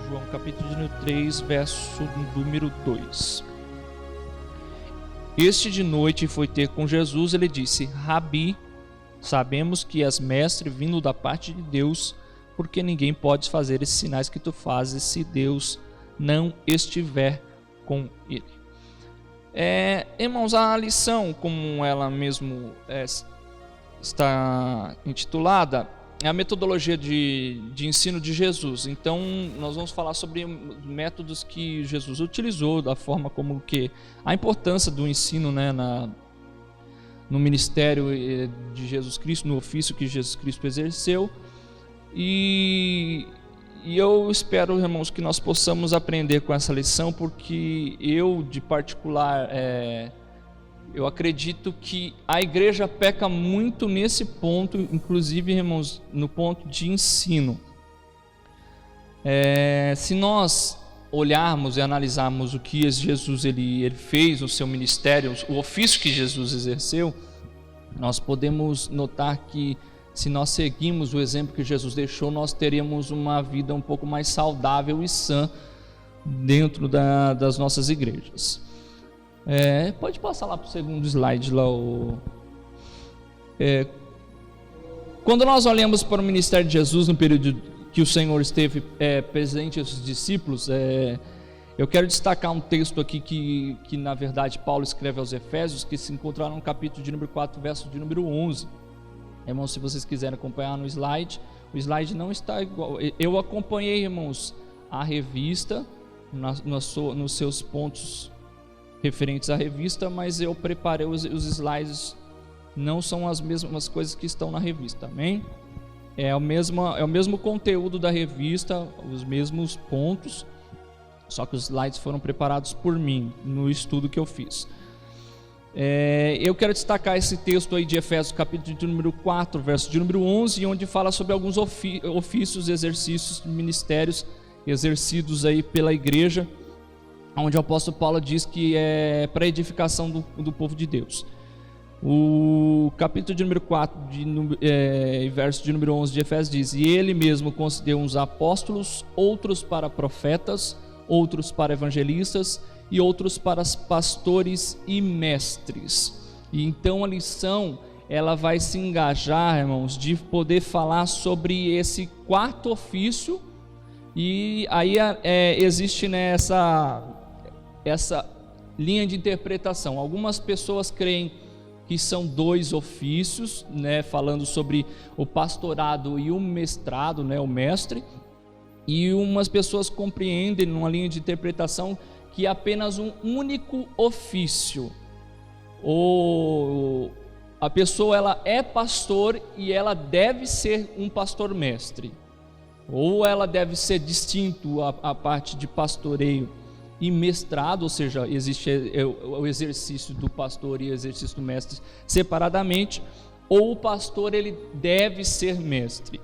João capítulo 3, verso número 2. Este de noite foi ter com Jesus, ele disse: Rabi, sabemos que és mestre vindo da parte de Deus, porque ninguém pode fazer esses sinais que tu fazes se Deus não estiver com ele. Irmãos, a lição, como ela mesmo está intitulada, é a metodologia de ensino de Jesus. Então, nós vamos falar sobre métodos que Jesus utilizou, da forma como que a importância do ensino, né, no ministério de Jesus Cristo, no ofício que Jesus Cristo exerceu. E eu espero, irmãos, que nós possamos aprender com essa lição, porque eu, de particular, eu acredito que a igreja peca muito nesse ponto, inclusive, irmãos, no ponto de ensino. Se nós olharmos e analisarmos o que Jesus ele fez no seu ministério, o ofício que Jesus exerceu, nós podemos notar que, se nós seguimos o exemplo que Jesus deixou, nós teríamos uma vida um pouco mais saudável e sã dentro das nossas igrejas. Pode passar lá para o segundo slide lá. Quando nós olhamos para o ministério de Jesus no período que o Senhor esteve presente entre os discípulos, eu quero destacar um texto aqui que na verdade Paulo escreve aos Efésios, que se encontra no capítulo de número 4, verso de número 11. Irmãos, se vocês quiserem acompanhar no slide, o slide não está igual. Eu acompanhei, irmãos, a revista nos seus pontos referentes à revista, mas eu preparei os slides, não são as mesmas coisas que estão na revista, amém? É o mesmo conteúdo da revista, os mesmos pontos, só que os slides foram preparados por mim, no estudo que eu fiz. Eu quero destacar esse texto aí de Efésios, capítulo de número 4, verso de número 11, onde fala sobre alguns ofícios, exercícios, ministérios exercidos aí pela igreja, onde o apóstolo Paulo diz que é para edificação do povo de Deus. O capítulo de número 4, verso de número 11 de Efésios diz: E ele mesmo concedeu uns apóstolos, outros para profetas, outros para evangelistas e outros para pastores e mestres. E então a lição, ela vai se engajar, irmãos, de poder falar sobre esse quarto ofício. E aí existe, né, essa linha de interpretação. Algumas pessoas creem que são dois ofícios, né, falando sobre o pastorado e o mestrado, né, o mestre. E umas pessoas compreendem, numa linha de interpretação, que é apenas um único ofício. A pessoa, ela é pastor e ela deve ser um pastor mestre, ou ela deve ser distinto a parte de pastoreio e mestrado, ou seja, existe o exercício do pastor e o exercício do mestre separadamente, ou o pastor ele deve ser mestre.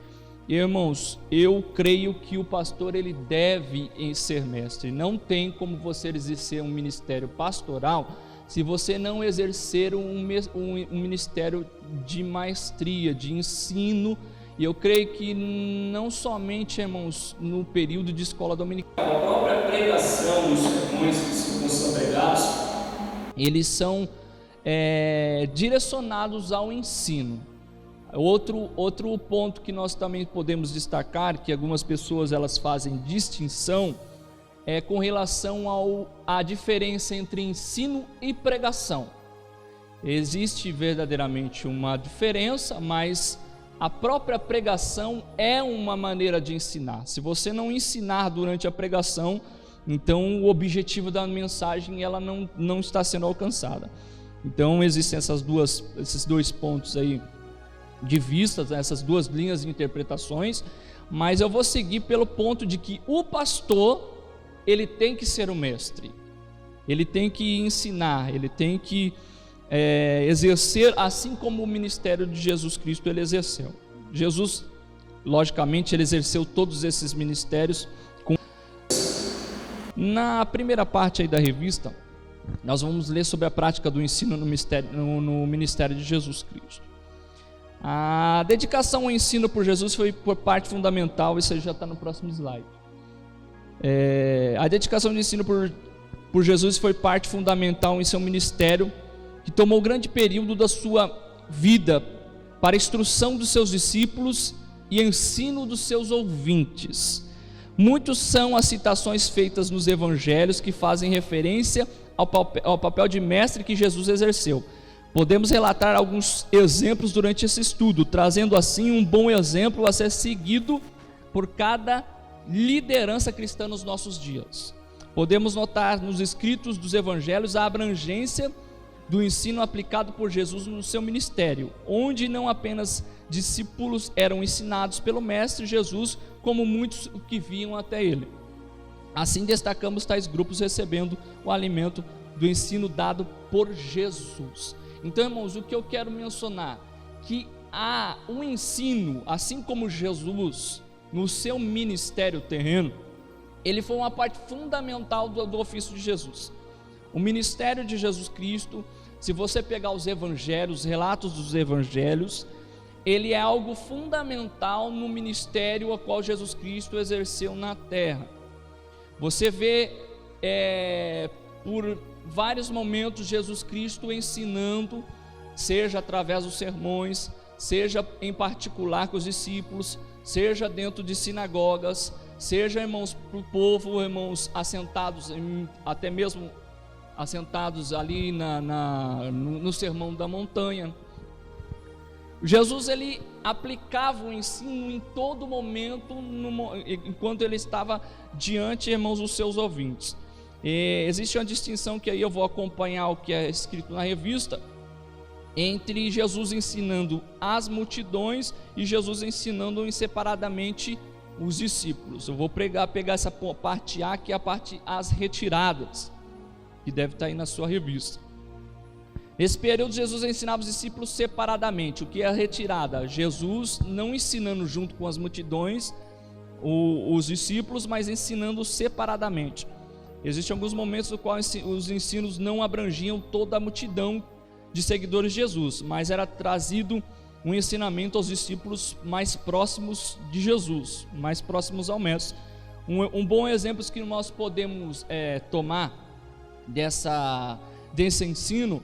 Irmãos, eu creio que o pastor ele deve ser mestre. Não tem como você exercer um ministério pastoral se você não exercer um ministério de maestria, de ensino. E eu creio que não somente, irmãos, no período de escola dominical, a própria pregação, os sermões que são pregados, eles são direcionados ao ensino. Outro ponto que nós também podemos destacar, que algumas pessoas elas fazem distinção, é com relação à diferença entre ensino e pregação. Existe verdadeiramente uma diferença, mas a própria pregação é uma maneira de ensinar. Se você não ensinar durante a pregação, então o objetivo da mensagem ela não está sendo alcançada. Então existem esses dois pontos aí de vista, essas duas linhas de interpretações, mas eu vou seguir pelo ponto de que o pastor ele tem que ser o mestre, ele tem que ensinar, ele tem que exercer assim como o ministério de Jesus Cristo ele exerceu. Jesus, logicamente, ele exerceu todos esses ministérios. Na primeira parte aí da revista, nós vamos ler sobre a prática do ensino no ministério de Jesus Cristo. A dedicação ao ensino por Jesus foi por parte fundamental, isso aí já está no próximo slide. A dedicação ao ensino por Jesus foi parte fundamental em seu ministério, que tomou grande período da sua vida para a instrução dos seus discípulos e ensino dos seus ouvintes. Muitos são as citações feitas nos evangelhos que fazem referência ao papel de mestre que Jesus exerceu. Podemos relatar alguns exemplos durante esse estudo, trazendo assim um bom exemplo a ser seguido por cada liderança cristã nos nossos dias. Podemos notar nos escritos dos evangelhos a abrangência do ensino aplicado por Jesus no seu ministério, onde não apenas discípulos eram ensinados pelo mestre Jesus, como muitos que vinham até ele. Assim destacamos tais grupos recebendo o alimento do ensino dado por Jesus. Então, irmãos, o que eu quero mencionar, que há um ensino, assim como Jesus, no seu ministério terreno, ele foi uma parte fundamental do ofício de Jesus. O ministério de Jesus Cristo, se você pegar os evangelhos, os relatos dos evangelhos, ele é algo fundamental no ministério a qual Jesus Cristo exerceu na terra. Você vê por vários momentos Jesus Cristo ensinando, seja através dos sermões, seja em particular com os discípulos, seja dentro de sinagogas, seja, irmãos, para o povo, irmãos, assentados, até mesmo assentados ali no sermão da montanha. Jesus, ele aplicava o ensino em todo momento, enquanto ele estava diante, irmãos, dos seus ouvintes. Existe uma distinção que aí eu vou acompanhar o que é escrito na revista, entre Jesus ensinando as multidões e Jesus ensinando separadamente os discípulos. Eu vou pegar essa parte A, que é a parte as retiradas, que deve estar aí na sua revista. Nesse período, Jesus ensinava os discípulos separadamente. O que é a retirada? Jesus não ensinando junto com as multidões os discípulos, mas ensinando separadamente. Existem alguns momentos no qual os ensinos não abrangiam toda a multidão de seguidores de Jesus, mas era trazido um ensinamento aos discípulos mais próximos de Jesus, mais próximos ao mestre. Um bom exemplo que nós podemos tomar desse ensino,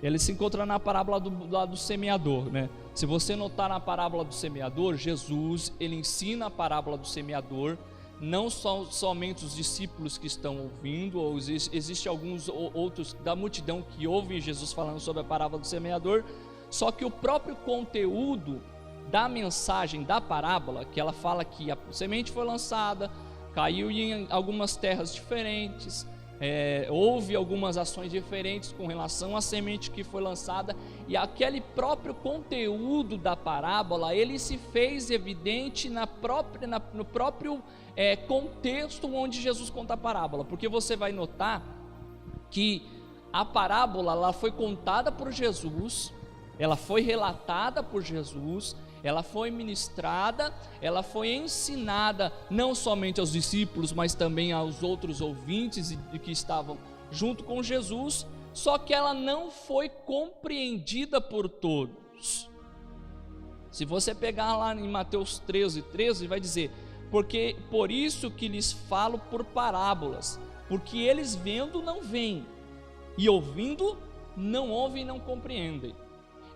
ele se encontra na parábola do semeador, né? Se você notar na parábola do semeador, Jesus, ele ensina a parábola do semeador, não somente os discípulos que estão ouvindo, ou existe alguns outros da multidão que ouvem Jesus falando sobre a parábola do semeador, só que o próprio conteúdo da mensagem da parábola, que ela fala que a semente foi lançada, caiu em algumas terras diferentes, houve algumas ações diferentes com relação à semente que foi lançada, e aquele próprio conteúdo da parábola, ele se fez evidente no próprio contexto onde Jesus conta a parábola, porque você vai notar que a parábola ela foi contada por Jesus, ela foi relatada por Jesus, ela foi ministrada, ela foi ensinada não somente aos discípulos, mas também aos outros ouvintes que estavam junto com Jesus, só que ela não foi compreendida por todos. Se você pegar lá em Mateus 13, vai dizer: porque por isso que lhes falo por parábolas, porque eles vendo não veem, e ouvindo não ouvem e não compreendem.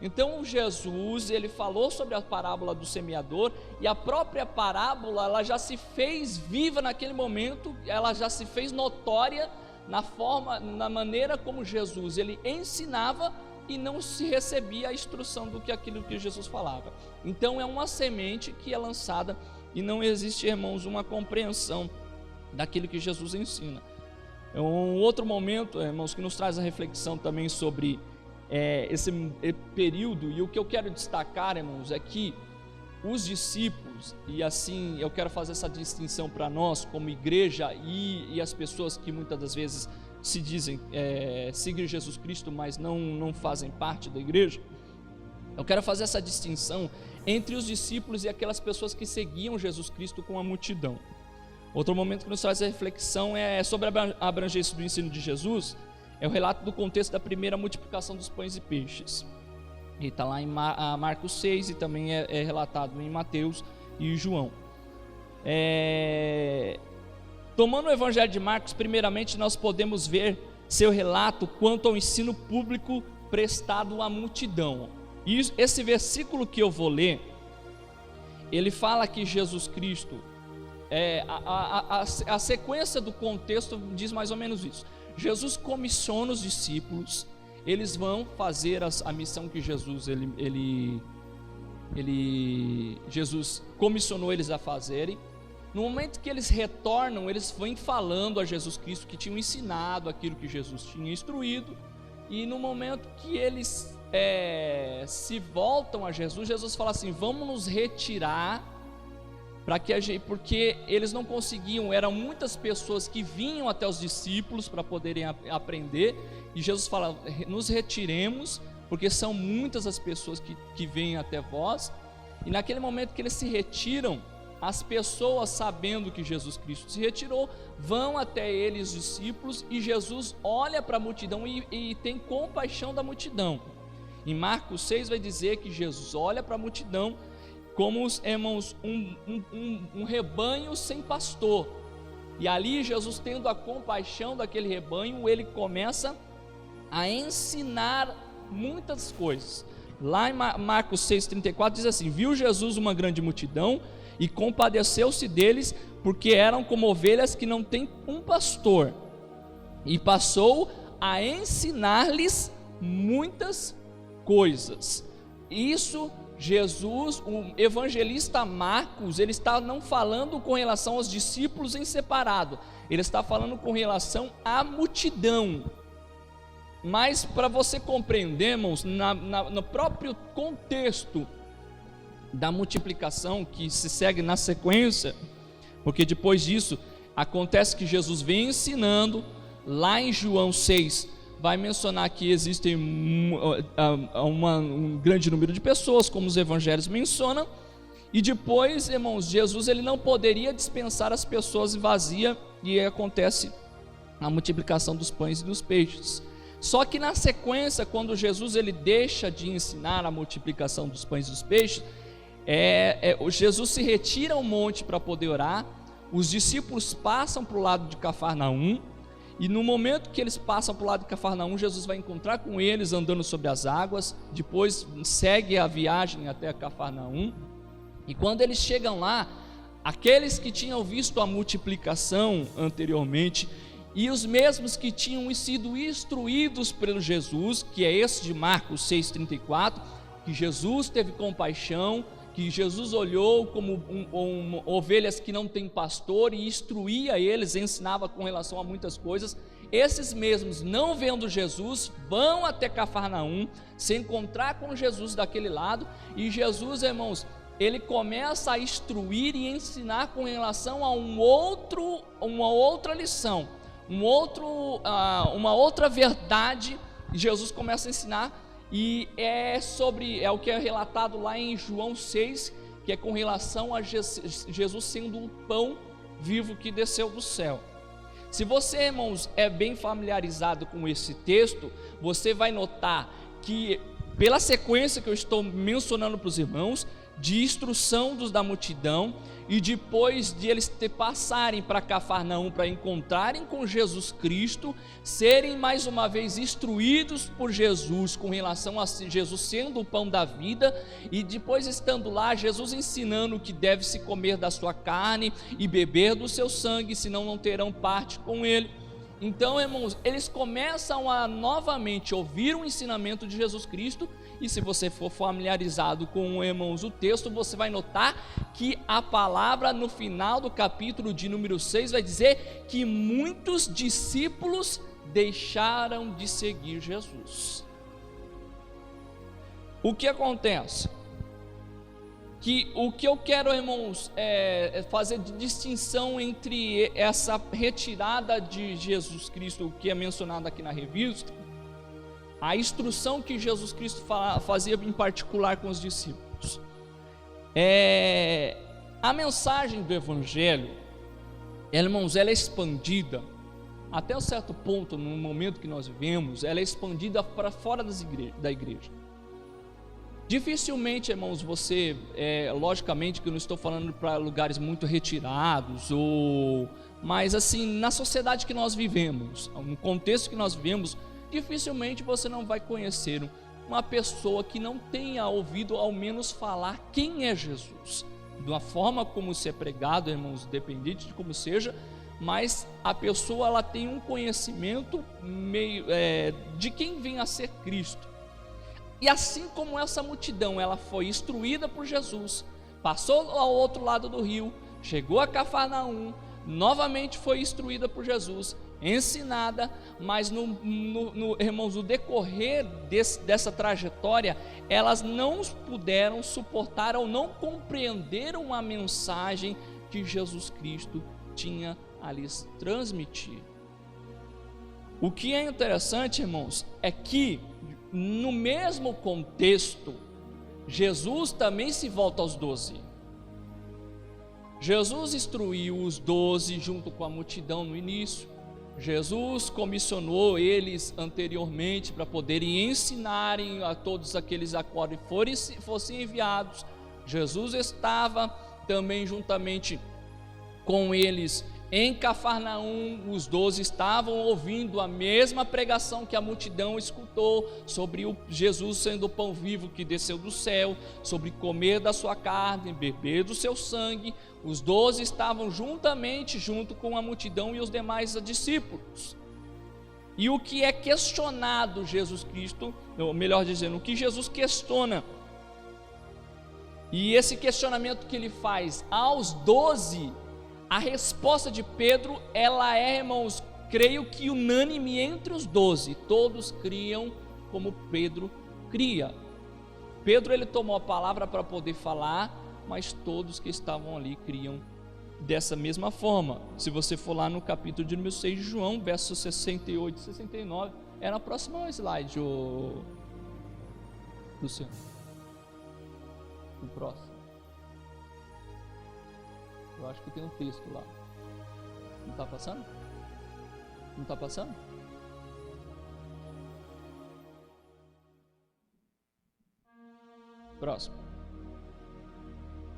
Então Jesus, ele falou sobre a parábola do semeador, e a própria parábola, ela já se fez viva naquele momento, ela já se fez notória na maneira como Jesus, ele ensinava, e não se recebia a instrução aquilo que Jesus falava. Então é uma semente que é lançada, e não existe, irmãos, uma compreensão daquilo que Jesus ensina. É um outro momento, irmãos, que nos traz a reflexão também sobre esse período, e o que eu quero destacar, irmãos, é que os discípulos, e assim eu quero fazer essa distinção para nós como igreja e as pessoas que muitas das vezes se dizem seguir Jesus Cristo, mas não fazem parte da igreja. Eu quero fazer essa distinção entre os discípulos e aquelas pessoas que seguiam Jesus Cristo com a multidão. Outro momento que nos traz a reflexão é sobre a abrangência do ensino de Jesus, é o relato do contexto da primeira multiplicação dos pães e peixes. E está lá em Marcos 6 e também é relatado em Mateus e João. Tomando o Evangelho de Marcos, primeiramente nós podemos ver seu relato quanto ao ensino público prestado à multidão. E esse versículo que eu vou ler, ele fala que Jesus Cristo, a sequência do contexto diz mais ou menos isso. Jesus comissiona os discípulos, eles vão fazer a missão que Jesus Jesus comissionou eles a fazerem. No momento que eles retornam, eles vêm falando a Jesus Cristo que tinham ensinado aquilo que Jesus tinha instruído. E no momento que eles se voltam a Jesus, Jesus fala assim: vamos nos retirar, porque eles não conseguiam, eram muitas pessoas que vinham até os discípulos para poderem aprender, e Jesus fala: nos retiremos, porque são muitas as pessoas que vêm até vós. E naquele momento que eles se retiram, as pessoas, sabendo que Jesus Cristo se retirou, vão até eles, os discípulos, e Jesus olha para a multidão e tem compaixão da multidão. Em Marcos 6 vai dizer que Jesus olha para a multidão como, irmãos, um rebanho sem pastor. E ali Jesus, tendo a compaixão daquele rebanho, ele começa a ensinar muitas coisas. Lá em Marcos 6,34 diz assim: viu Jesus uma grande multidão e compadeceu-se deles, porque eram como ovelhas que não têm um pastor, e passou a ensinar-lhes muitas coisas. Isso, Jesus, o evangelista Marcos, ele está não falando com relação aos discípulos em separado, ele está falando com relação à multidão. Mas para você compreender, irmãos, no próprio contexto da multiplicação que se segue na sequência, porque depois disso acontece que Jesus vem ensinando. Lá em João 6 vai mencionar que existem um grande número de pessoas, como os evangelhos mencionam, e depois, irmãos, Jesus ele não poderia dispensar as pessoas vazias, e acontece a multiplicação dos pães e dos peixes. Só que na sequência, quando Jesus ele deixa de ensinar a multiplicação dos pães e dos peixes, Jesus se retira ao monte para poder orar. Os discípulos passam para o lado de Cafarnaum, e no momento que eles passam para o lado de Cafarnaum, Jesus vai encontrar com eles andando sobre as águas. Depois segue a viagem até Cafarnaum, e quando eles chegam lá, aqueles que tinham visto a multiplicação anteriormente, e os mesmos que tinham sido instruídos pelo Jesus, que é esse de Marcos 6,34, que Jesus teve compaixão, que Jesus olhou como ovelhas que não têm pastor, e instruía eles, ensinava com relação a muitas coisas. Esses mesmos, não vendo Jesus, vão até Cafarnaum, se encontrar com Jesus daquele lado, e Jesus, irmãos, ele começa a instruir e ensinar com relação a uma outra lição, uma outra verdade. Jesus começa a ensinar, e é o que é relatado lá em João 6, que é com relação a Jesus sendo o pão vivo que desceu do céu. Se você, irmãos, é bem familiarizado com esse texto, você vai notar que, pela sequência que eu estou mencionando para os irmãos, de instrução da multidão, e depois de eles passarem para Cafarnaum para encontrarem com Jesus Cristo, serem mais uma vez instruídos por Jesus com relação a Jesus sendo o pão da vida, e depois estando lá, Jesus ensinando que deve se comer da sua carne e beber do seu sangue, senão não terão parte com ele. Então, irmãos, eles começam a novamente ouvir o ensinamento de Jesus Cristo. E se você for familiarizado com, irmãos, o texto, você vai notar que a palavra no final do capítulo de número 6 vai dizer que muitos discípulos deixaram de seguir Jesus. O que acontece? O que eu quero, irmãos, é fazer de distinção entre essa retirada de Jesus Cristo, que é mencionado aqui na revista, a instrução que Jesus Cristo fazia em particular com os discípulos. A mensagem do Evangelho, irmãos, ela é expandida até um certo ponto. No momento que nós vivemos, ela é expandida para fora da igreja. Dificilmente, irmãos, você, logicamente que eu não estou falando para lugares muito retirados, mas assim, na sociedade que nós vivemos, no contexto que nós vivemos, dificilmente você não vai conhecer uma pessoa que não tenha ouvido ao menos falar quem é Jesus. De uma forma como isso é pregado, irmãos, independente de como seja, mas a pessoa ela tem um conhecimento meio de quem vem a ser Cristo. E assim como essa multidão ela foi instruída por Jesus, passou ao outro lado do rio, chegou a Cafarnaum, novamente foi instruída por Jesus, ensinada, mas irmãos, no decorrer dessa trajetória, elas não puderam suportar ou não compreenderam a mensagem que Jesus Cristo tinha a lhes transmitir. O que é interessante, irmãos, é que no mesmo contexto, Jesus também se volta aos 12. Jesus instruiu os 12 junto com a multidão no início. Jesus comissionou eles anteriormente para poderem ensinarem a todos aqueles a qual fossem enviados. Jesus estava também juntamente com eles em Cafarnaum. Os 12 estavam ouvindo a mesma pregação que a multidão escutou sobre o Jesus sendo o pão vivo que desceu do céu, sobre comer da sua carne, beber do seu sangue. Os 12 estavam junto com a multidão e os demais discípulos. E o que é questionado Jesus Cristo, ou melhor dizendo, o que Jesus questiona, e esse questionamento que ele faz aos 12, a resposta de Pedro, ela é, irmãos, creio que unânime entre os 12, todos criam como Pedro cria. Pedro ele tomou a palavra para poder falar, mas todos que estavam ali criam dessa mesma forma. Se você for lá no capítulo de número 6 de João, versos 68 e 69, é na próxima slide, Luciano. O próximo. Eu acho que tem um texto lá. Não está passando? Não está passando? Próximo.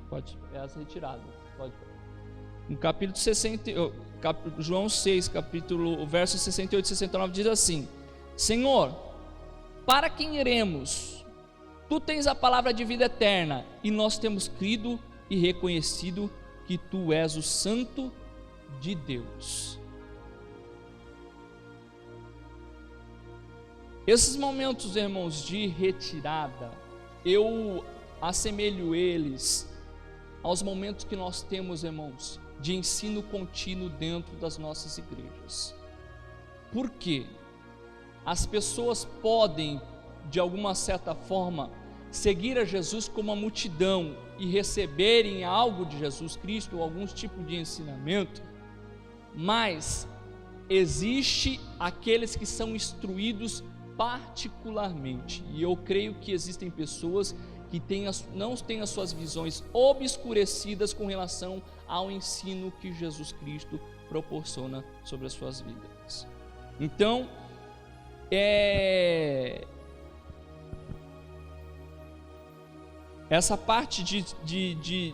Pode, é as retiradas. Pode. No capítulo 60, João 6, o verso 68 e 69 diz assim: Senhor, para quem iremos? Tu tens a palavra de vida eterna, e nós temos crido e reconhecido que tu és o Santo de Deus. Esses momentos, irmãos, de retirada, eu assemelho eles aos momentos que nós temos, irmãos, de ensino contínuo dentro das nossas igrejas. Por quê? As pessoas podem, de alguma certa forma, seguir a Jesus como a multidão e receberem algo de Jesus Cristo, ou algum tipo de ensinamento, mas existe aqueles que são instruídos particularmente, e eu creio que existem pessoas que não têm as suas visões obscurecidas com relação ao ensino que Jesus Cristo proporciona sobre as suas vidas. Então, essa parte de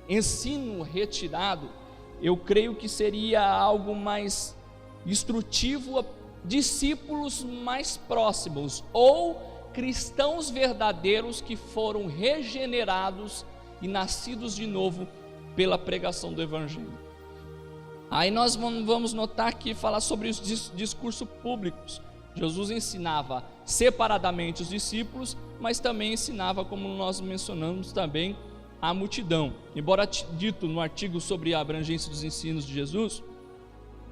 ensino retirado, eu creio que seria algo mais instrutivo a discípulos mais próximos, ou cristãos verdadeiros que foram regenerados e nascidos de novo pela pregação do Evangelho. Aí nós vamos notar que falar sobre os discursos públicos. Jesus ensinava separadamente os discípulos, mas também ensinava, como nós mencionamos também, a multidão. Embora dito no artigo sobre a abrangência dos ensinos de Jesus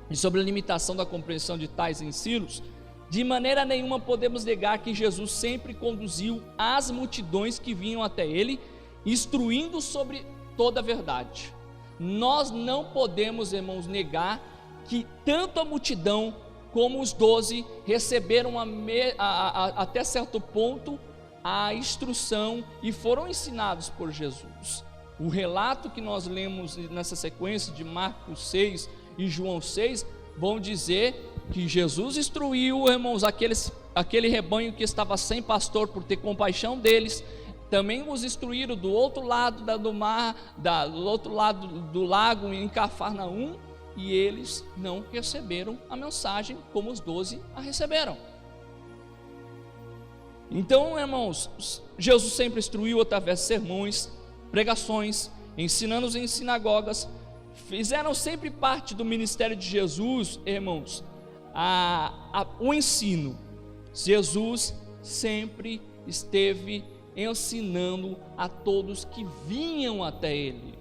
e sobre a limitação da compreensão de tais ensinos, de maneira nenhuma podemos negar que Jesus sempre conduziu as multidões que vinham até ele, instruindo sobre toda a verdade. Nós não podemos, irmãos, negar que tanto a multidão como os 12 receberam até certo ponto a instrução e foram ensinados por Jesus. O relato que nós lemos nessa sequência de Marcos 6 e João 6 vão dizer que Jesus instruiu, irmãos, aquele rebanho que estava sem pastor, por ter compaixão deles, também os instruíram do outro lado do mar, do outro lado do lago, em Cafarnaum, e eles não receberam a mensagem como os 12 a receberam. Então, irmãos, Jesus sempre instruiu através de sermões, pregações, ensinando em sinagogas, fizeram sempre parte do ministério de Jesus, irmãos, o ensino. Jesus sempre esteve ensinando a todos que vinham até ele,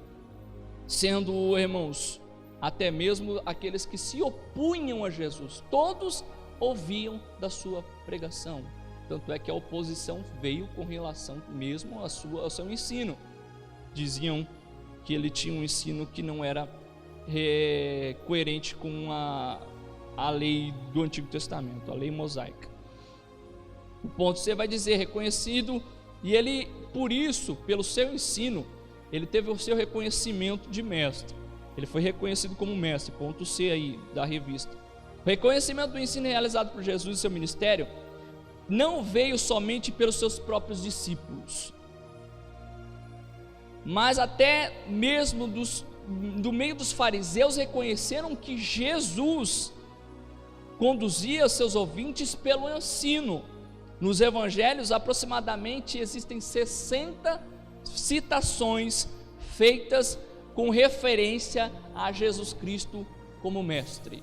sendo, irmãos, até mesmo aqueles que se opunham a Jesus, todos ouviam da sua pregação. Tanto é que a oposição veio com relação mesmo ao seu ensino. Diziam que ele tinha um ensino que não era coerente com a lei do Antigo Testamento, a lei mosaica. O ponto você vai dizer, reconhecido, e ele, por isso, pelo seu ensino, ele teve o seu reconhecimento de mestre. Ele foi reconhecido como mestre, ponto C aí da revista. O reconhecimento do ensino realizado por Jesus e seu ministério não veio somente pelos seus próprios discípulos, mas até mesmo do meio dos fariseus reconheceram que Jesus conduzia seus ouvintes pelo ensino. Nos evangelhos, aproximadamente existem 60 citações feitas com referência a Jesus Cristo como mestre.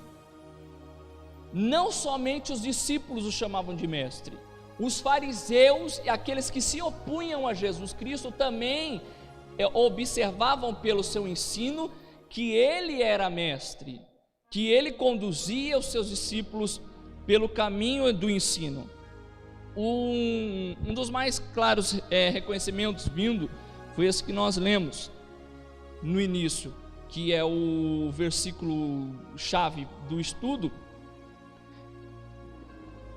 Não somente os discípulos o chamavam de mestre, os fariseus e aqueles que se opunham a Jesus Cristo também observavam pelo seu ensino que ele era mestre, que ele conduzia os seus discípulos pelo caminho do ensino. Um dos mais claros reconhecimentos vindo foi esse que nós lemos no início, que é o versículo chave do estudo,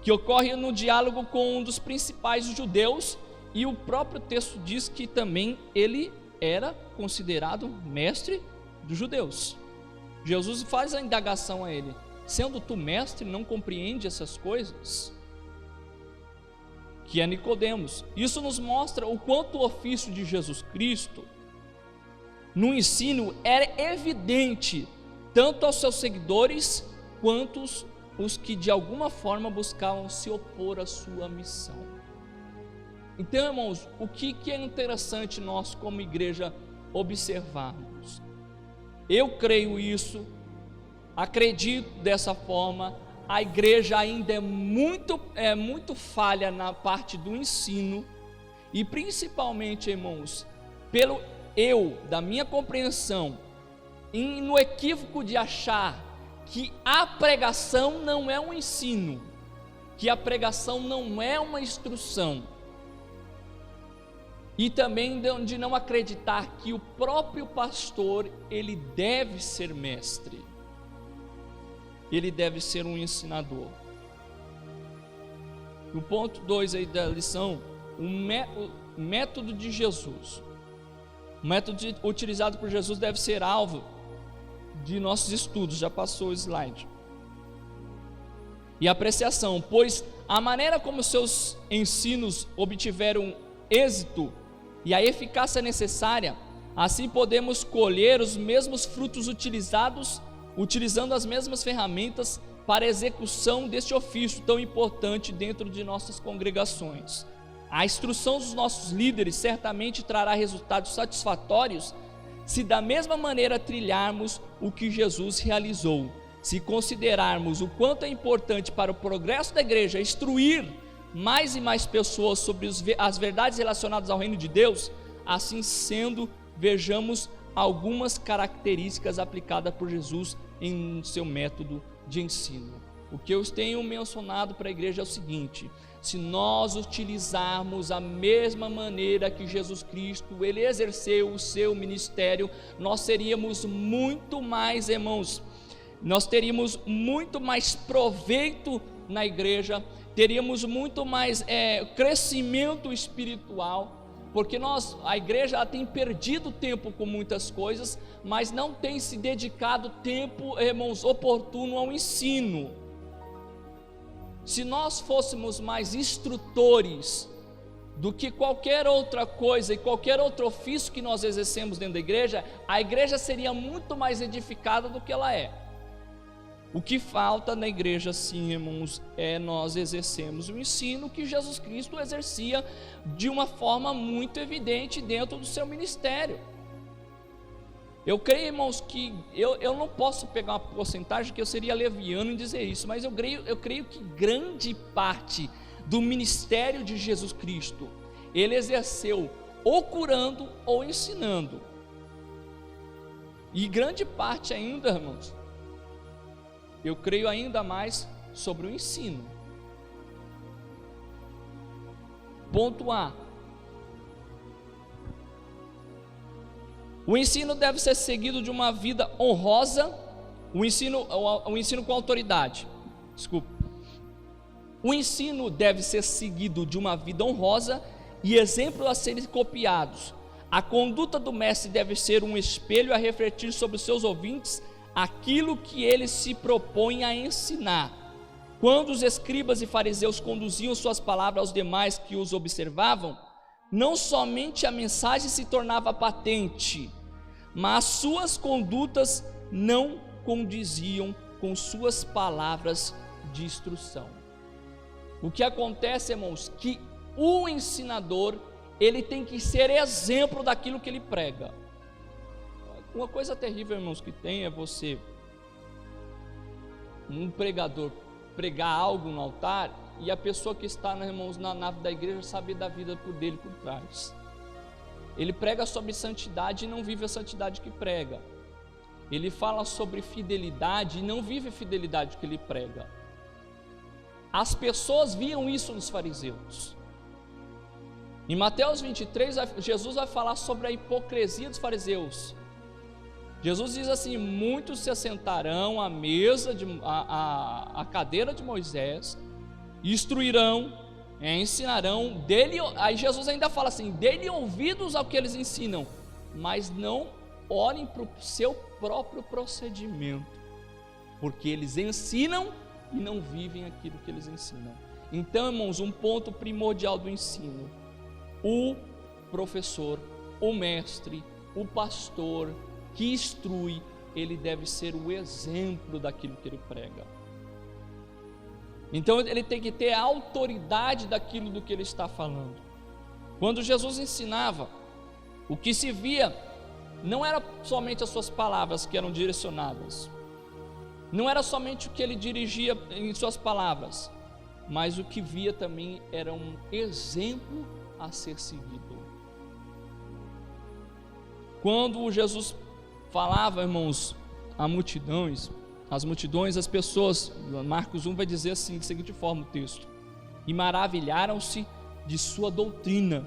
que ocorre no diálogo com um dos principais judeus, e o próprio texto diz que também ele era considerado mestre dos judeus. Jesus faz a indagação a ele: sendo tu mestre, não compreende essas coisas? Que é Nicodemos. Isso nos mostra o quanto o ofício de Jesus Cristo no ensino era evidente tanto aos seus seguidores quanto os que de alguma forma buscavam se opor à sua missão. Então, irmãos, o que é interessante nós como igreja observarmos? Eu creio isso, acredito dessa forma. A igreja ainda é muito falha na parte do ensino, e principalmente, irmãos, da minha compreensão, no equívoco de achar que a pregação não é um ensino, que a pregação não é uma instrução, e também de não acreditar que o próprio pastor, ele deve ser mestre, ele deve ser um ensinador. O ponto 2 aí da lição, o método de Jesus. O método utilizado por Jesus deve ser alvo de nossos estudos, já passou o slide. E apreciação, pois a maneira como seus ensinos obtiveram êxito e a eficácia necessária, assim podemos colher os mesmos frutos utilizando as mesmas ferramentas para a execução deste ofício tão importante dentro de nossas congregações. A instrução dos nossos líderes certamente trará resultados satisfatórios se da mesma maneira trilharmos o que Jesus realizou. Se considerarmos o quanto é importante para o progresso da igreja instruir mais e mais pessoas sobre as verdades relacionadas ao reino de Deus, assim sendo, vejamos algumas características aplicadas por Jesus em seu método de ensino. O que eu tenho mencionado para a igreja é o seguinte: se nós utilizarmos a mesma maneira que Jesus Cristo, ele exerceu o seu ministério, nós seríamos muito mais, irmãos, nós teríamos muito mais proveito na igreja, teríamos muito mais crescimento espiritual, porque a igreja tem perdido tempo com muitas coisas, mas não tem se dedicado tempo, irmãos, oportuno ao ensino. Se nós fôssemos mais instrutores do que qualquer outra coisa e qualquer outro ofício que nós exercemos dentro da igreja, a igreja seria muito mais edificada do que ela é. O que falta na igreja, sim, irmãos, é nós exercermos o ensino que Jesus Cristo exercia de uma forma muito evidente dentro do seu ministério. Eu creio, irmãos, que eu não posso pegar uma porcentagem, que eu seria leviano em dizer isso, mas eu creio que grande parte do ministério de Jesus Cristo, ele exerceu ou curando ou ensinando. E grande parte ainda, irmãos, eu creio ainda mais sobre o ensino. Ponto A: o ensino deve ser seguido de uma vida honrosa, o ensino com autoridade. O ensino deve ser seguido de uma vida honrosa e exemplos a serem copiados. A conduta do mestre deve ser um espelho a refletir sobre os seus ouvintes aquilo que ele se propõe a ensinar. Quando os escribas e fariseus conduziam suas palavras aos demais que os observavam, não somente a mensagem se tornava patente, mas suas condutas não condiziam com suas palavras de instrução. O que acontece, irmãos, que o ensinador, ele tem que ser exemplo daquilo que ele prega. Uma coisa terrível, irmãos, que tem é você, um pregador, pregar algo no altar e a pessoa que está, irmãos, na nave da igreja saber da vida dele por trás. Ele prega sobre santidade e não vive a santidade que prega. Ele fala sobre fidelidade e não vive a fidelidade que ele prega. As pessoas viam isso nos fariseus. Em Mateus 23, Jesus vai falar sobre a hipocrisia dos fariseus. Jesus diz assim: muitos se assentarão à mesa, à cadeira de Moisés, instruirão, ensinarão, aí Jesus ainda fala assim: dele ouvidos ao que eles ensinam, mas não olhem para o seu próprio procedimento, porque eles ensinam e não vivem aquilo que eles ensinam. Então, irmãos, um ponto primordial do ensino: o professor, o mestre, o pastor que instrui, ele deve ser o exemplo daquilo que ele prega. Então ele tem que ter a autoridade daquilo do que ele está falando. Quando Jesus ensinava, o que se via não era somente as suas palavras que eram direcionadas, não era somente o que ele dirigia em suas palavras, mas o que via também era um exemplo a ser seguido. Quando Jesus falava, irmãos, a multidões, as pessoas, Marcos 1 vai dizer assim, de seguinte forma o texto: e maravilharam-se de sua doutrina,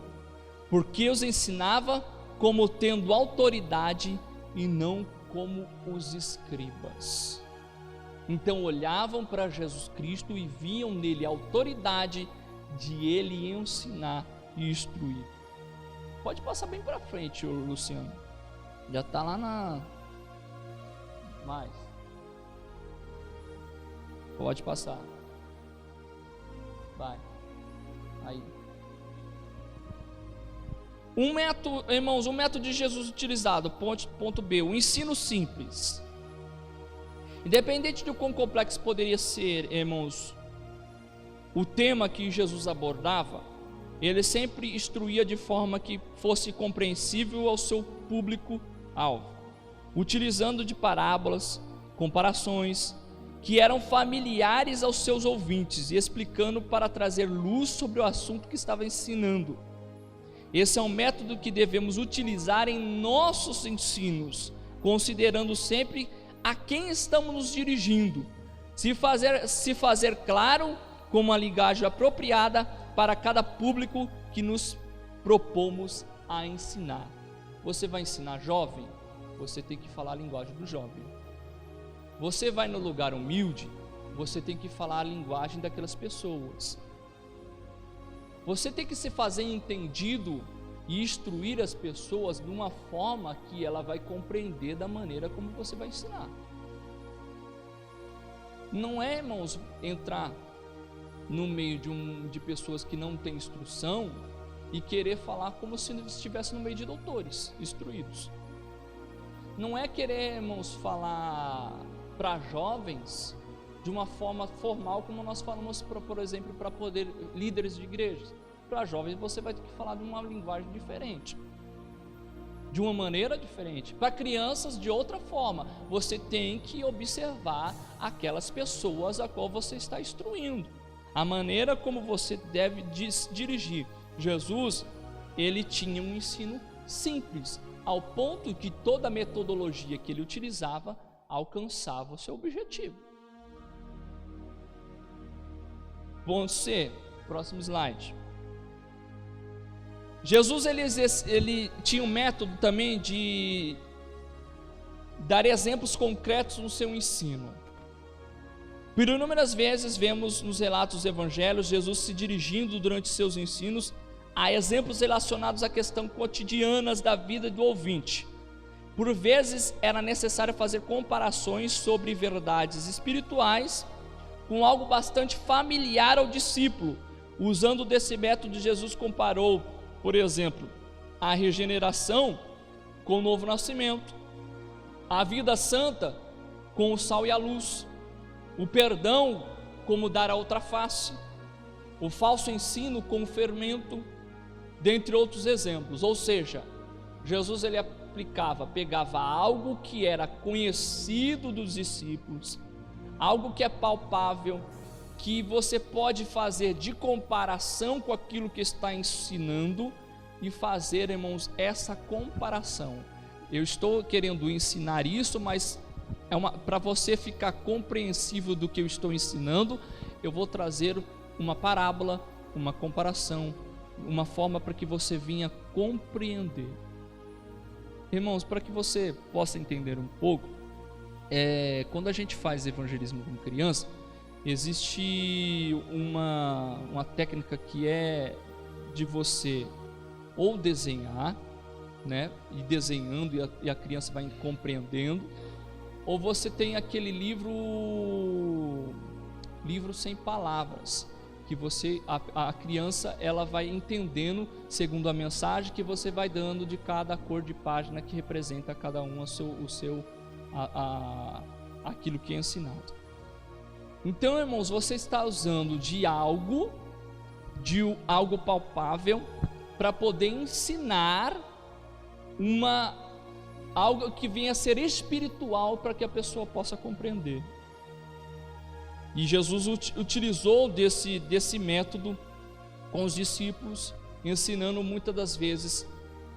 porque os ensinava como tendo autoridade e não como os escribas. Então olhavam para Jesus Cristo e viam nele a autoridade de ele ensinar e instruir. Pode passar bem para frente, Luciano. Já está lá na... mais. Pode passar. Vai. Aí. Irmãos, um método de Jesus utilizado, ponto B, o ensino simples. Independente do quão complexo poderia ser, irmãos, o tema que Jesus abordava, ele sempre instruía de forma que fosse compreensível ao seu público-alvo, utilizando de parábolas, comparações, que eram familiares aos seus ouvintes e explicando para trazer luz sobre o assunto que estava ensinando. Esse é um método que devemos utilizar em nossos ensinos, considerando sempre a quem estamos nos dirigindo, se fazer claro com uma linguagem apropriada para cada público que nos propomos a ensinar. Você vai ensinar jovem? Você tem que falar a linguagem do jovem. Você vai no lugar humilde? Você tem que falar a linguagem daquelas pessoas. Você tem que se fazer entendido e instruir as pessoas de uma forma que ela vai compreender da maneira como você vai ensinar. Não é, irmãos, entrar no meio de pessoas que não têm instrução e querer falar como se estivesse no meio de doutores instruídos. Não é querer, irmãos, falar para jovens de uma forma formal, como nós falamos, por exemplo, para poder líderes de igrejas. Para jovens você vai ter que falar de uma linguagem diferente, de uma maneira diferente. Para crianças, de outra forma. Você tem que observar aquelas pessoas a qual você está instruindo, a maneira como você deve dirigir. Jesus, ele tinha um ensino simples, ao ponto que toda a metodologia que ele utilizava alcançava o seu objetivo. Ponto C, próximo slide. Jesus ele tinha um método também de dar exemplos concretos no seu ensino. Por inúmeras vezes vemos nos relatos dos evangelhos Jesus se dirigindo durante seus ensinos a exemplos relacionados a questões cotidianas da vida do ouvinte. Por vezes era necessário fazer comparações sobre verdades espirituais com algo bastante familiar ao discípulo. Usando desse método, Jesus comparou, por exemplo, a regeneração com o novo nascimento, a vida santa com o sal e a luz, o perdão como dar a outra face, o falso ensino com o fermento, dentre outros exemplos. Ou seja, Jesus ele pegava algo que era conhecido dos discípulos, algo que é palpável, que você pode fazer de comparação com aquilo que está ensinando e fazer, irmãos, essa comparação. Eu estou querendo ensinar isso, mas para você ficar compreensível do que eu estou ensinando, eu vou trazer uma parábola, uma comparação, uma forma para que você venha compreender. Irmãos, para que você possa entender um pouco, quando a gente faz evangelismo com criança, existe uma técnica que é de você ou desenhar, né, e desenhando e a criança vai compreendendo, ou você tem aquele livro sem palavras, que a criança ela vai entendendo segundo a mensagem que você vai dando de cada cor de página que representa cada um aquilo que é ensinado. Então, irmãos, você está usando de algo palpável para poder ensinar algo que venha a ser espiritual para que a pessoa possa compreender. E Jesus utilizou desse método com os discípulos, ensinando muitas das vezes,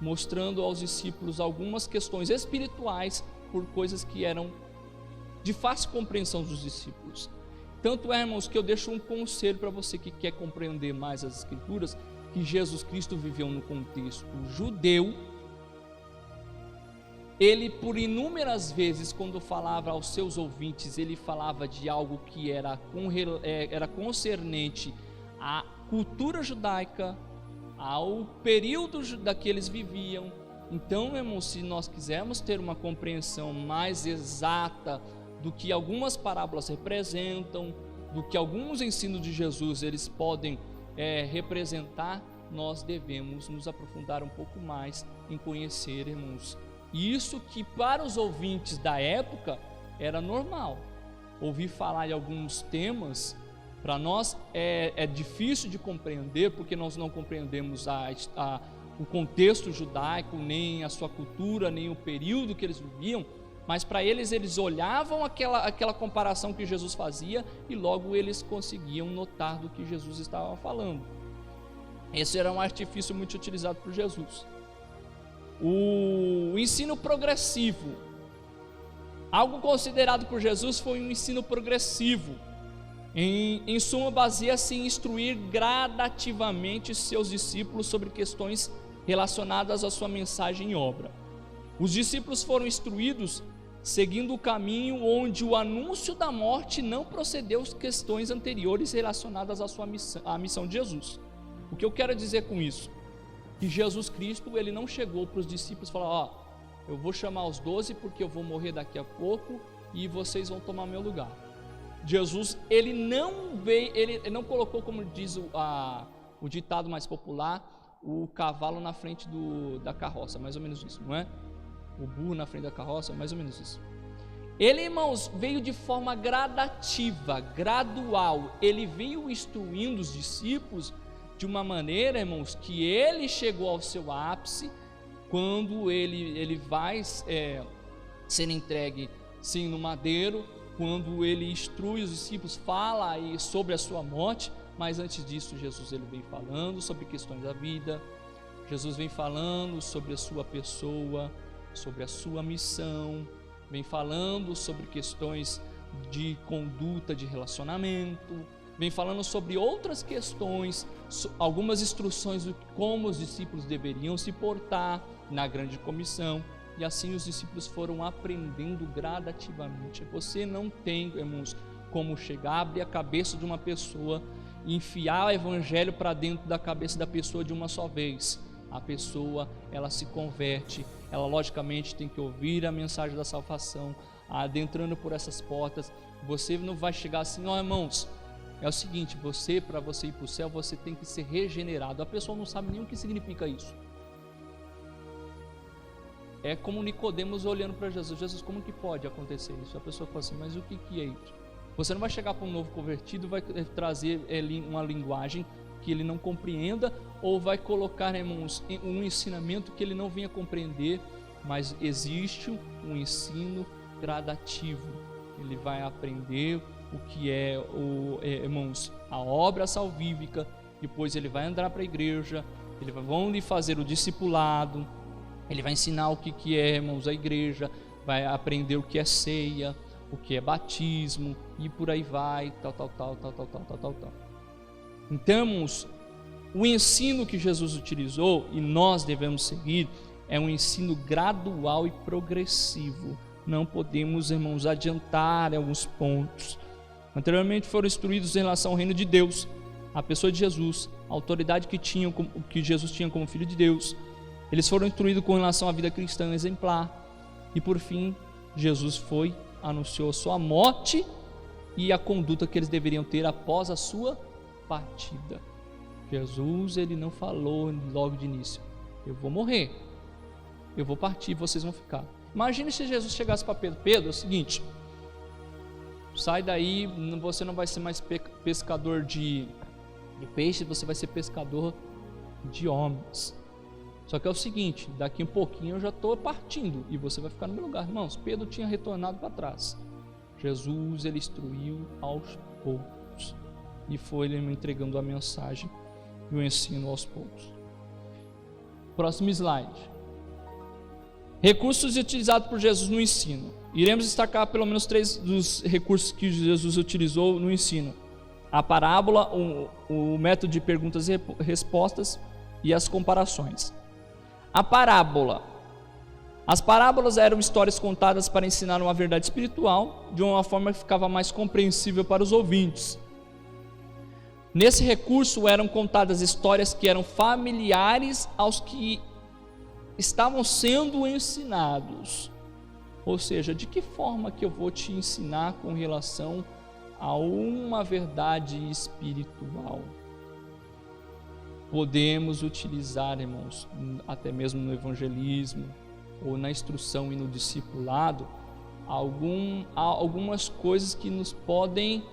mostrando aos discípulos algumas questões espirituais por coisas que eram de fácil compreensão dos discípulos. Tanto é, irmãos, que eu deixo um conselho para você que quer compreender mais as Escrituras, que Jesus Cristo viveu no contexto judeu. Ele, por inúmeras vezes, quando falava aos seus ouvintes, ele falava de algo que era concernente à cultura judaica, ao período que eles viviam. Então, irmãos, se nós quisermos ter uma compreensão mais exata do que algumas parábolas representam, do que alguns ensinos de Jesus eles podem representar, nós devemos nos aprofundar um pouco mais em conhecer, irmãos. E isso que para os ouvintes da época era normal. Ouvir falar de alguns temas, para nós é difícil de compreender, porque nós não compreendemos o contexto judaico, nem a sua cultura, nem o período que eles viviam, mas para eles olhavam aquela comparação que Jesus fazia e logo eles conseguiam notar do que Jesus estava falando. Esse era um artifício muito utilizado por Jesus. O ensino progressivo, algo considerado por Jesus foi um ensino progressivo. Em suma, baseia-se em instruir gradativamente seus discípulos sobre questões relacionadas à sua mensagem e obra. Os discípulos foram instruídos seguindo o caminho onde o anúncio da morte não procedeu às questões anteriores relacionadas à missão de Jesus. O que eu quero dizer com isso? Que Jesus Cristo, ele não chegou para os discípulos e falou: eu vou chamar os 12 porque eu vou morrer daqui a pouco e vocês vão tomar meu lugar. Jesus, ele não colocou, como diz o ditado mais popular, o cavalo na frente da carroça, mais ou menos isso, não é? O burro na frente da carroça, mais ou menos isso. Ele, irmãos, veio de forma gradativa, gradual. Ele veio instruindo os discípulos de uma maneira, irmãos, que ele chegou ao seu ápice quando ele vai ser entregue, sim, no madeiro, quando ele instrui os discípulos, fala aí sobre a sua morte. Mas antes disso, Jesus ele vem falando sobre questões da vida, Jesus vem falando sobre a sua pessoa, sobre a sua missão, vem falando sobre questões de conduta, de relacionamento, vem falando sobre outras questões, algumas instruções de como os discípulos deveriam se portar na grande comissão, e assim os discípulos foram aprendendo gradativamente. Você não tem, irmãos, como chegar, abrir a cabeça de uma pessoa e enfiar o evangelho para dentro da cabeça da pessoa de uma só vez. A pessoa, ela se converte, ela logicamente tem que ouvir a mensagem da salvação, adentrando por essas portas. Você não vai chegar assim, ó, irmãos, é o seguinte, para você ir para o céu, você tem que ser regenerado. A pessoa não sabe nem o que significa isso. É como Nicodemos olhando para Jesus. Jesus, como que pode acontecer isso? A pessoa fala assim, mas o que é isso? Você não vai chegar para um novo convertido, vai trazer uma linguagem que ele não compreenda, ou vai colocar, irmãos, um ensinamento que ele não venha compreender, mas existe um ensino gradativo. Ele vai aprender o que irmãos, a obra salvífica, depois ele vai andar para a igreja, vão lhe fazer o discipulado, ele vai ensinar o que é, irmãos, a igreja, vai aprender o que é ceia, o que é batismo, e por aí vai, tal. Então, irmãos, o ensino que Jesus utilizou e nós devemos seguir é um ensino gradual e progressivo. Não podemos, irmãos, adiantar alguns pontos. Anteriormente foram instruídos em relação ao reino de Deus, a pessoa de Jesus, a autoridade que Jesus tinha como Filho de Deus. Eles foram instruídos com relação à vida cristã exemplar. E por fim, Jesus anunciou a sua morte e a conduta que eles deveriam ter após a sua partida. Jesus, ele não falou logo de início, eu vou morrer, eu vou partir, vocês vão ficar. Imagine se Jesus chegasse para Pedro, é o seguinte, sai daí, você não vai ser mais pescador de peixe, você vai ser pescador de homens. Só que é o seguinte, daqui um pouquinho eu já estou partindo e você vai ficar no meu lugar. Irmãos, Pedro tinha retornado para trás. Jesus, ele instruiu aos poucos e foi ele me entregando a mensagem e o ensino aos poucos. Próximo slide. Recursos utilizados por Jesus no ensino. Iremos destacar pelo menos 3 dos recursos que Jesus utilizou no ensino: a parábola, o método de perguntas e respostas e as comparações. A parábola. As parábolas eram histórias contadas para ensinar uma verdade espiritual de uma forma que ficava mais compreensível para os ouvintes. Nesse recurso eram contadas histórias que eram familiares aos que estavam sendo ensinados. Ou seja, de que forma que eu vou te ensinar com relação a uma verdade espiritual? Podemos utilizar, irmãos, até mesmo no evangelismo ou na instrução e no discipulado, algumas coisas que nos podem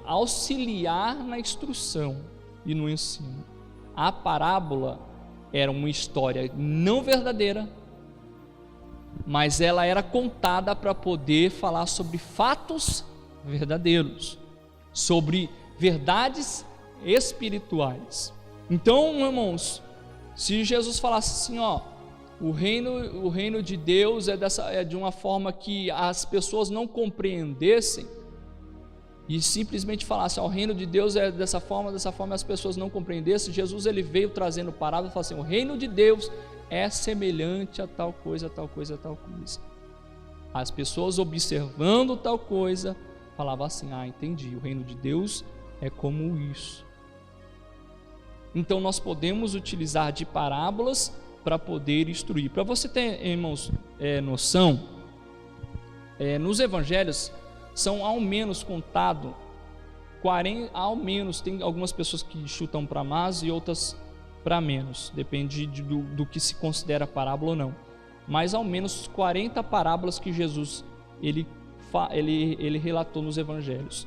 auxiliar na instrução e no ensino. A parábola era uma história não verdadeira, mas ela era contada para poder falar sobre fatos verdadeiros, sobre verdades espirituais. Então, irmãos, se Jesus falasse assim, ó, o reino de Deus é de uma forma que as pessoas não compreendessem, e simplesmente falasse, ó, o reino de Deus é dessa forma as pessoas não compreendessem, Jesus ele veio trazendo parábola e falou assim, o reino de Deus é semelhante a tal coisa, tal coisa, tal coisa. As pessoas observando tal coisa, falavam assim, entendi, o reino de Deus é como isso. Então nós podemos utilizar de parábolas para poder instruir. Para você ter, irmãos, noção, nos evangelhos são ao menos contado 40, ao menos, tem algumas pessoas que chutam para mais e outras para menos, depende do que se considera parábola ou não. Mas ao menos 40 parábolas que Jesus ele relatou nos evangelhos.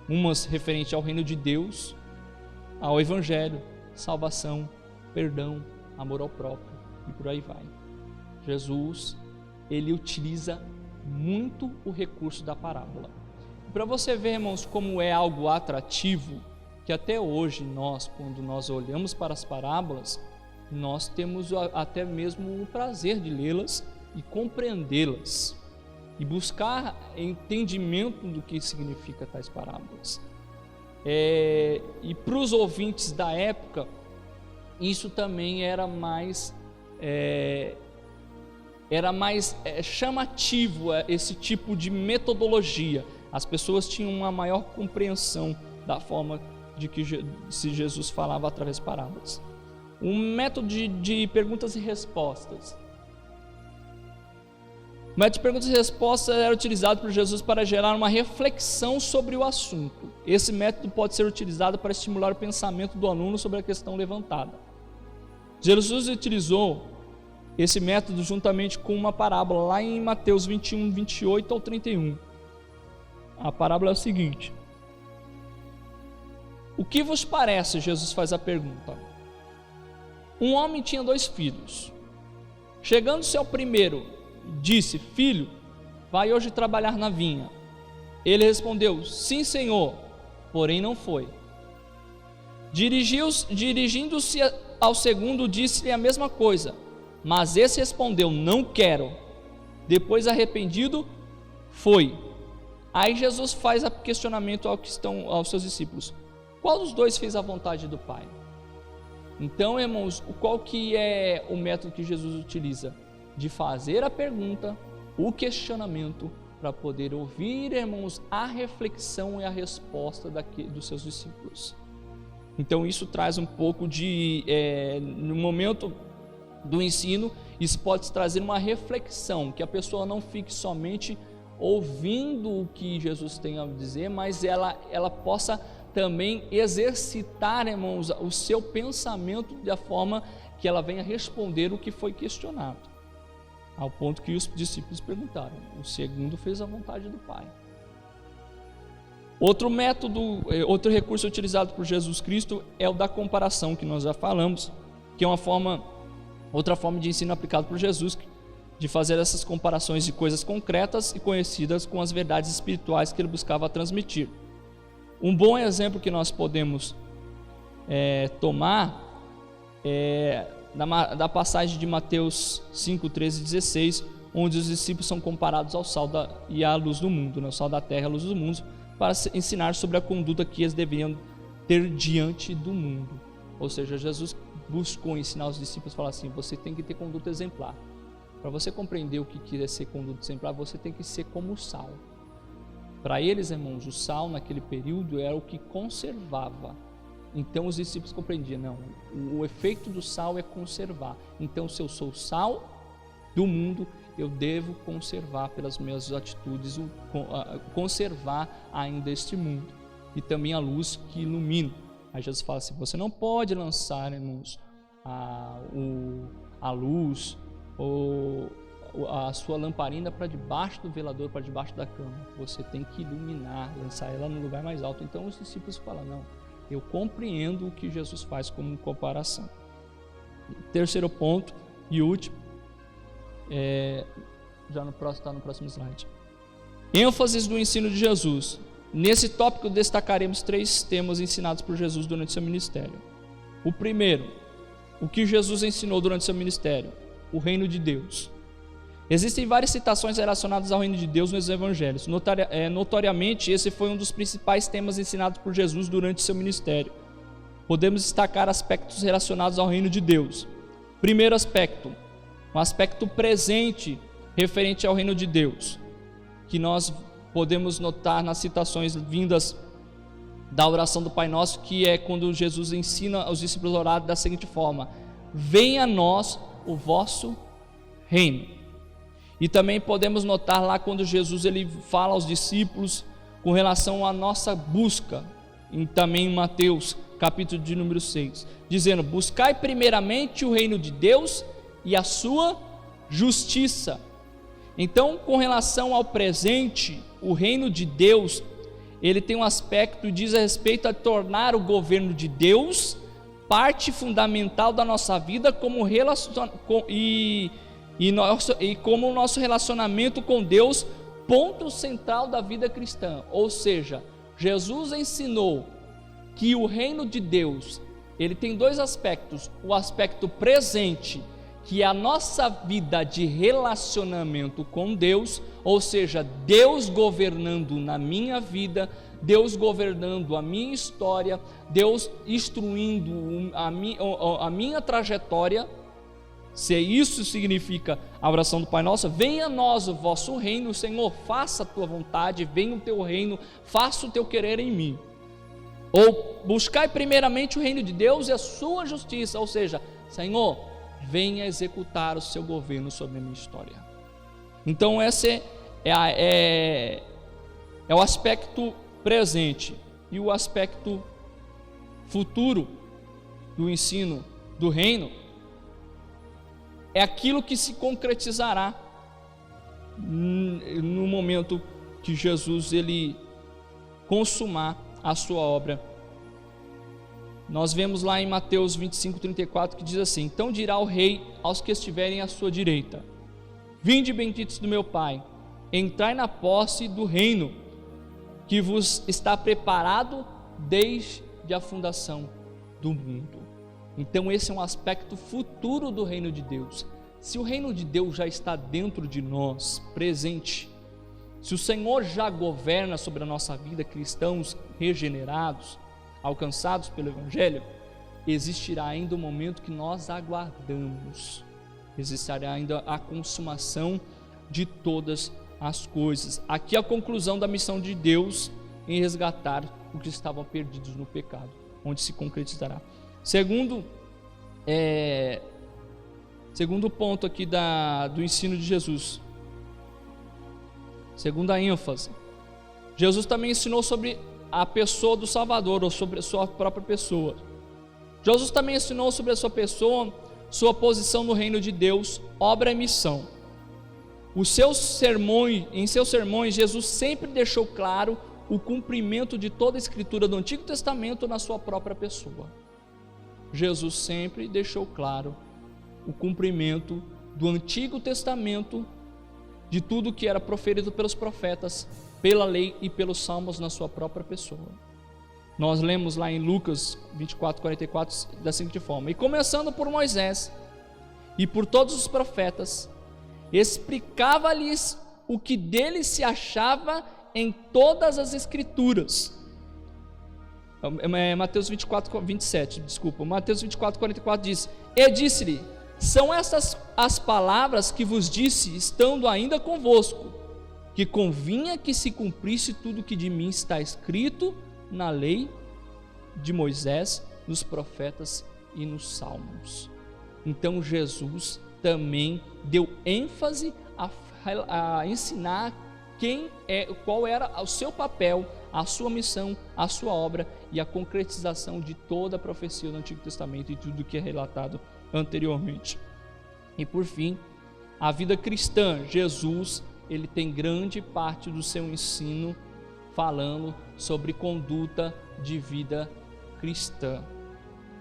Umas referente ao reino de Deus, ao evangelho, salvação, perdão, amor ao próprio e por aí vai. Jesus, ele utiliza muito o recurso da parábola. Para você ver, irmãos, como é algo atrativo, que até hoje nós, quando nós olhamos para as parábolas, nós temos até mesmo o prazer de lê-las e compreendê-las e buscar entendimento do que significa tais parábolas. E para os ouvintes da época, isso também era mais chamativo, esse tipo de metodologia. As pessoas tinham uma maior compreensão da forma de que se Jesus falava através de parábolas. Um método de perguntas e respostas. O método de perguntas e respostas era utilizado por Jesus para gerar uma reflexão sobre o assunto. Esse método pode ser utilizado para estimular o pensamento do aluno sobre a questão levantada. Jesus utilizou esse método juntamente com uma parábola lá em Mateus 21, 28 ao 31. A parábola é o seguinte: o que vos parece? Jesus faz a pergunta. Um homem tinha 2 filhos. Chegando-se ao primeiro, disse: filho, vai hoje trabalhar na vinha. Ele respondeu: sim, senhor, porém não foi. Dirigindo-se ao segundo, disse-lhe a mesma coisa, mas esse respondeu: não quero. Depois, arrependido, foi. Aí Jesus faz o questionamento aos seus discípulos: qual dos 2 fez a vontade do Pai? Então, irmãos, qual que é o método que Jesus utiliza? De fazer a pergunta, o questionamento, para poder ouvir, irmãos, a reflexão e a resposta dos seus discípulos. Então isso traz um pouco no momento do ensino, isso pode trazer uma reflexão, que a pessoa não fique somente ouvindo o que Jesus tem a dizer, mas ela possa também exercitar, irmãos, o seu pensamento da forma que ela venha responder o que foi questionado. Ao ponto que os discípulos perguntaram: o segundo fez a vontade do Pai. Outro método, outro recurso utilizado por Jesus Cristo é o da comparação, que nós já falamos, que é outra forma de ensino aplicado por Jesus, de fazer essas comparações de coisas concretas e conhecidas com as verdades espirituais que ele buscava transmitir. Um bom exemplo que nós podemos tomar é da passagem de Mateus 5, 13 e 16, onde os discípulos são comparados ao sal e à luz do mundo, o sal da terra e a luz do mundo, para ensinar sobre a conduta que eles deveriam ter diante do mundo. Ou seja, Jesus buscou ensinar os discípulos, falar assim: você tem que ter conduta exemplar. Para você compreender o que é ser conduta exemplar, você tem que ser como o sal. Para eles, irmãos, o sal naquele período era o que conservava. Então os discípulos compreendiam: não, o efeito do sal é conservar. Então, se eu sou sal do mundo, eu devo conservar pelas minhas atitudes, conservar ainda este mundo. E também a luz que ilumina. Aí Jesus fala assim: você não pode lançar, irmãos, a luz ou a sua lamparina para debaixo do velador, para debaixo da cama. Você tem que iluminar, lançar ela no lugar mais alto. Então os discípulos falam: não, eu compreendo o que Jesus faz como comparação. Terceiro ponto e último, está no próximo slide. ênfases do ensino de Jesus. Nesse tópico destacaremos 3 temas ensinados por Jesus durante seu ministério. O primeiro, o que Jesus ensinou durante seu ministério: o reino de Deus. Existem várias citações relacionadas ao reino de Deus nos evangelhos. Notoriamente, esse foi um dos principais temas ensinados por Jesus durante seu ministério. Podemos destacar aspectos relacionados ao reino de Deus. Primeiro aspecto, um aspecto presente referente ao reino de Deus, que nós podemos notar nas citações vindas da oração do Pai Nosso, que é quando Jesus ensina aos discípulos a orar da seguinte forma: venha a nós o vosso reino. E também podemos notar lá quando Jesus ele fala aos discípulos com relação à nossa busca, e também em Mateus capítulo de número 6, dizendo: buscai primeiramente o reino de Deus e a sua justiça. Então, com relação ao presente, o reino de Deus, ele tem um aspecto, diz a respeito a tornar o governo de Deus parte fundamental da nossa vida, como como o nosso relacionamento com Deus, ponto central da vida cristã. Ou seja, Jesus ensinou que o reino de Deus, ele tem dois aspectos: o aspecto presente, que é a nossa vida de relacionamento com Deus, ou seja, Deus governando na minha vida, Deus governando a minha história, Deus instruindo a minha trajetória. Se isso significa a oração do Pai Nosso: venha a nós o vosso reino, Senhor, faça a tua vontade, venha o teu reino, faça o teu querer em mim. Ou buscai primeiramente o reino de Deus e a sua justiça, ou seja, Senhor, venha executar o seu governo sobre a minha história. Então esse é o aspecto presente. E o aspecto futuro do ensino do reino é aquilo que se concretizará no momento que Jesus ele consumar a sua obra. Nós vemos lá em Mateus 25:34 que diz assim: então dirá o rei aos que estiverem à sua direita: vinde, benditos do meu Pai, entrai na posse do reino que vos está preparado desde a fundação do mundo. Então esse é um aspecto futuro do reino de Deus. Se o reino de Deus já está dentro de nós, presente, se o Senhor já governa sobre a nossa vida, cristãos regenerados, alcançados pelo Evangelho, existirá ainda o momento que nós aguardamos, existirá ainda a consumação de todas as coisas. Aqui a conclusão da missão de Deus em resgatar os que estavam perdidos no pecado, onde se concretizará. Segundo ponto aqui do ensino de Jesus, segunda ênfase, Jesus também ensinou sobre a pessoa do Salvador, ou sobre a sua própria pessoa. Jesus também ensinou sobre a sua pessoa, sua posição no reino de Deus, obra e missão. Em seus sermões, Jesus sempre deixou claro o cumprimento de toda a escritura do Antigo Testamento na sua própria pessoa. Jesus sempre deixou claro o cumprimento do Antigo Testamento, de tudo que era proferido pelos profetas, pela lei e pelos salmos na sua própria pessoa. Nós lemos lá em Lucas 24:44 da seguinte forma: e começando por Moisés e por todos os profetas, explicava-lhes o que dele se achava em todas as escrituras. Mateus 24:44 diz: e disse-lhe: são estas as palavras que vos disse, estando ainda convosco, que convinha que se cumprisse tudo que de mim está escrito na lei de Moisés, nos profetas e nos salmos. Então Jesus também deu ênfase a ensinar qual era o seu papel, a sua missão, a sua obra e a concretização de toda a profecia do Antigo Testamento e tudo que é relatado anteriormente. E por fim, a vida cristã, Jesus, ele tem grande parte do seu ensino falando sobre conduta de vida cristã.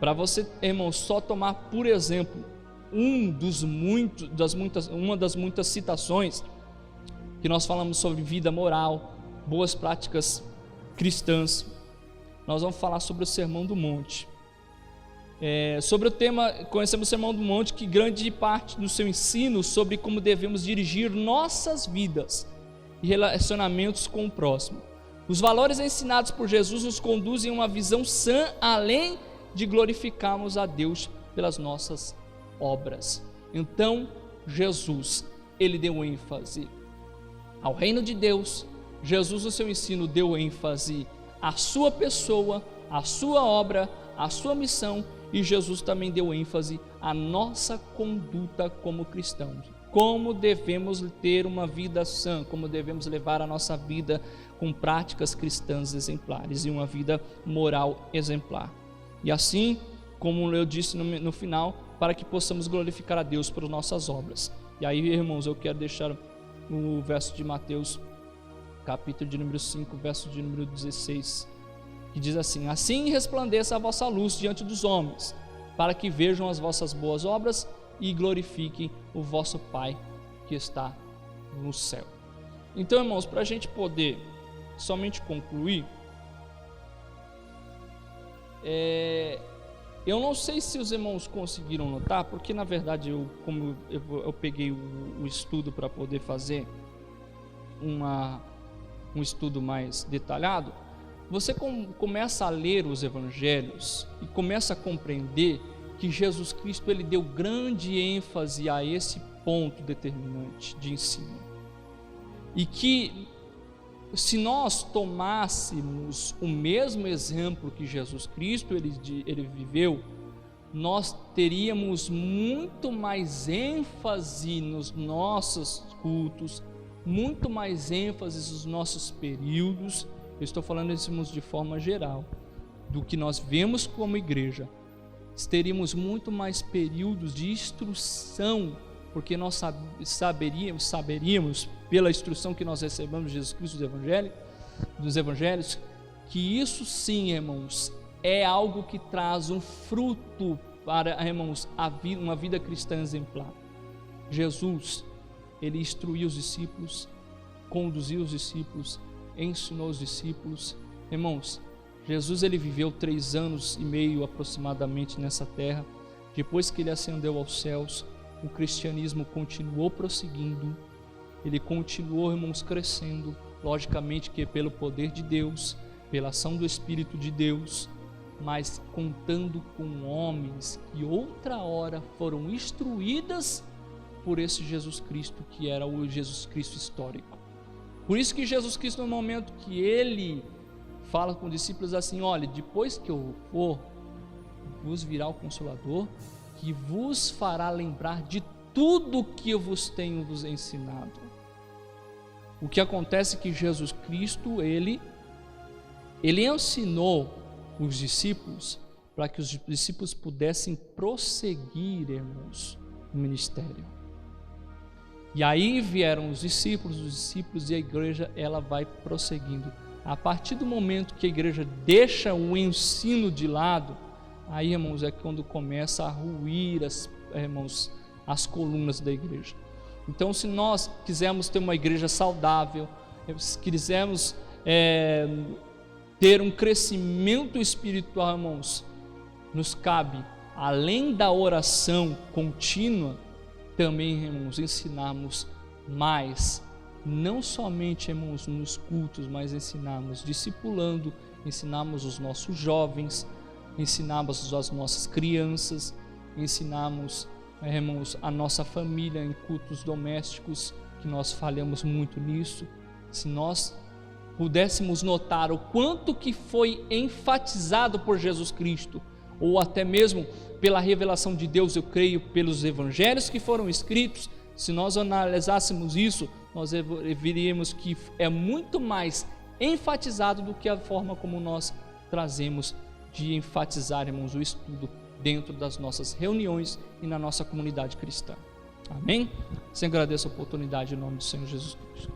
Para você, irmão, só tomar por exemplo uma das muitas citações que nós falamos sobre vida moral, boas práticas cristãs, nós vamos falar sobre o Sermão do Monte. Sobre o tema, conhecemos o Sermão do Monte, que grande parte do seu ensino sobre como devemos dirigir nossas vidas e relacionamentos com o próximo. Os valores ensinados por Jesus nos conduzem a uma visão sã, além de glorificarmos a Deus pelas nossas obras. Então Jesus, ele deu ênfase ao reino de Deus. Jesus, no seu ensino, deu ênfase à sua pessoa, à sua obra, à sua missão. E Jesus também deu ênfase à nossa conduta como cristãos, como devemos ter uma vida sã, como devemos levar a nossa vida com práticas cristãs exemplares e uma vida moral exemplar. E assim, como eu disse no final, para que possamos glorificar a Deus por nossas obras. E aí, irmãos, eu quero deixar o verso de Mateus, capítulo de número 5, verso de número 16, que diz assim: assim resplandeça a vossa luz diante dos homens, para que vejam as vossas boas obras e glorifiquem o vosso Pai que está no céu. Então, irmãos, para a gente poder somente concluir, eu não sei se os irmãos conseguiram notar, porque na verdade como eu peguei o estudo para poder fazer um estudo mais detalhado, você começa a ler os evangelhos e começa a compreender que Jesus Cristo ele deu grande ênfase a esse ponto determinante de ensino. E que se nós tomássemos o mesmo exemplo que Jesus Cristo ele viveu, nós teríamos muito mais ênfase nos nossos cultos, muito mais ênfase nos nossos períodos. Eu estou falando isso de forma geral, do que nós vemos como igreja. Teríamos muito mais períodos de instrução, porque nós saberíamos pela instrução que nós recebemos de Jesus Cristo dos evangelhos, que isso sim, irmãos, é algo que traz um fruto para, irmãos, uma vida cristã exemplar. Jesus, ele instruiu os discípulos, conduziu os discípulos, ensinou os discípulos. Irmãos, Jesus ele viveu 3 anos e meio aproximadamente nessa terra. Depois que ele ascendeu aos céus, o cristianismo continuou prosseguindo, ele continuou, irmãos, crescendo, logicamente que pelo poder de Deus, pela ação do Espírito de Deus, mas contando com homens que outra hora foram instruídas por esse Jesus Cristo, que era o Jesus Cristo histórico. Por isso que Jesus Cristo, no momento que ele fala com os discípulos assim: olha, depois que eu for, vos virá o Consolador, que vos fará lembrar de tudo que eu vos tenho vos ensinado. O que acontece é que Jesus Cristo, ele ensinou os discípulos para que os discípulos pudessem prosseguir, irmãos, no ministério. E aí vieram os discípulos e a igreja ela vai prosseguindo. A partir do momento que a igreja deixa o ensino de lado, aí, irmãos, é quando começa a ruir as colunas da igreja. Então, se nós quisermos ter uma igreja saudável, se quisermos ter um crescimento espiritual, irmãos, nos cabe, além da oração contínua, também, irmãos, ensinarmos mais, não somente, irmãos, nos cultos, mas ensinarmos discipulando, ensinarmos os nossos jovens, ensinarmos as nossas crianças, ensinarmos, irmãos, a nossa família em cultos domésticos, que nós falhamos muito nisso. Se nós pudéssemos notar o quanto que foi enfatizado por Jesus Cristo, ou até mesmo pela revelação de Deus, eu creio, pelos evangelhos que foram escritos, se nós analisássemos isso, nós veríamos que é muito mais enfatizado do que a forma como nós trazemos de enfatizarmos o estudo dentro das nossas reuniões e na nossa comunidade cristã. Amém? Sem agradeço a oportunidade em nome do Senhor Jesus Cristo.